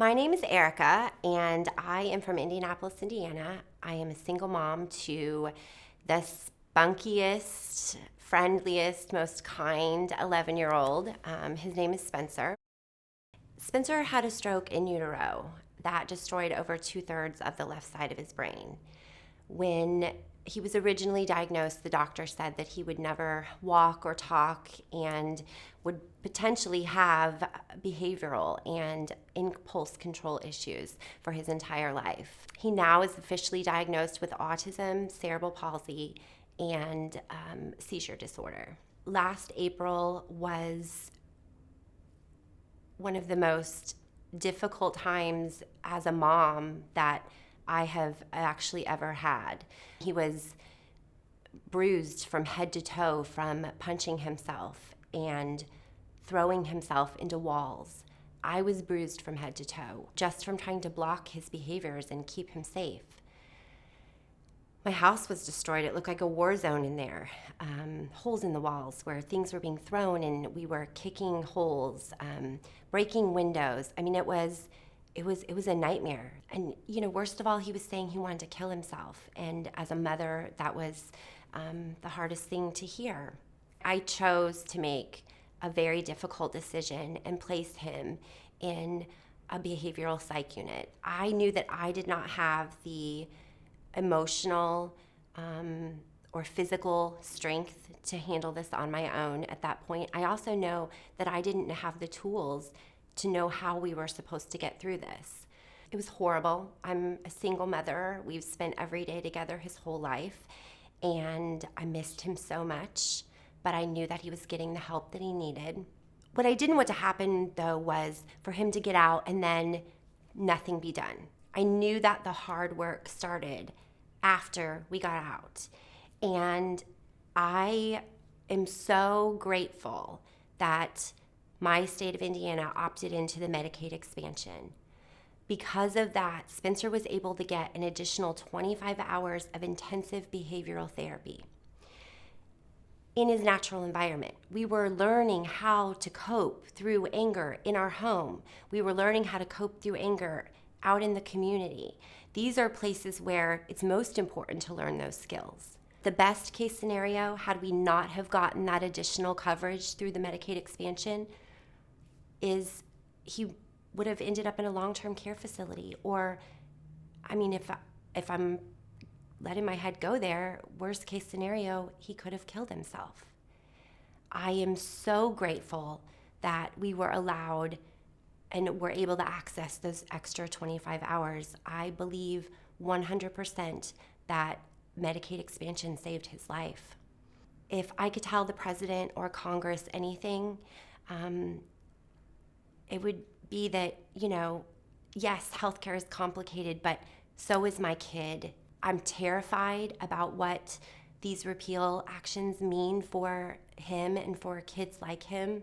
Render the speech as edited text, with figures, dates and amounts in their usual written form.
My name is Erica, and I am from Indianapolis, Indiana. I am a single mom to the spunkiest, friendliest, most kind 11-year-old. His name is Spencer. Spencer had a stroke in utero that destroyed over 2/3 of the left side of his brain. When he was originally diagnosed, the doctor said that he would never walk or talk and would potentially have behavioral and impulse control issues for his entire life. He now is officially diagnosed with autism, cerebral palsy, and seizure disorder. Last April was one of the most difficult times as a mom that I have actually ever had. He was bruised from head to toe from punching himself and throwing himself into walls. I was bruised from head to toe just from trying to block his behaviors and keep him safe. My house was destroyed. It looked like a war zone in there. Holes in the walls where things were being thrown, and we were kicking holes, breaking windows. I mean, it was a nightmare. And worst of all, he was saying he wanted to kill himself. And as a mother, that was the hardest thing to hear. I chose to make a very difficult decision and place him in a behavioral psych unit. I knew that I did not have the emotional or physical strength to handle this on my own at that point. I also know that I didn't have the tools to know how we were supposed to get through this. It was horrible. I'm a single mother. We've spent every day together his whole life, and I missed him so much, but I knew that he was getting the help that he needed. What I didn't want to happen, though, was for him to get out and then nothing be done. I knew that the hard work started after we got out. And I am so grateful that my state of Indiana opted into the Medicaid expansion. Because of that, Spencer was able to get an additional 25 hours of intensive behavioral therapy in his natural environment. We were learning how to cope through anger in our home. We were learning how to cope through anger out in the community. These are places where it's most important to learn those skills. The best case scenario, had we not have gotten that additional coverage through the Medicaid expansion, is he would have ended up in a long-term care facility. Or, I mean, if I'm letting my head go there, worst case scenario, he could have killed himself. I am so grateful that we were allowed and were able to access those extra 25 hours. I believe 100% that Medicaid expansion saved his life. If I could tell the president or Congress anything, it would be that, yes, healthcare is complicated, but so is my kid. I'm terrified about what these repeal actions mean for him and for kids like him.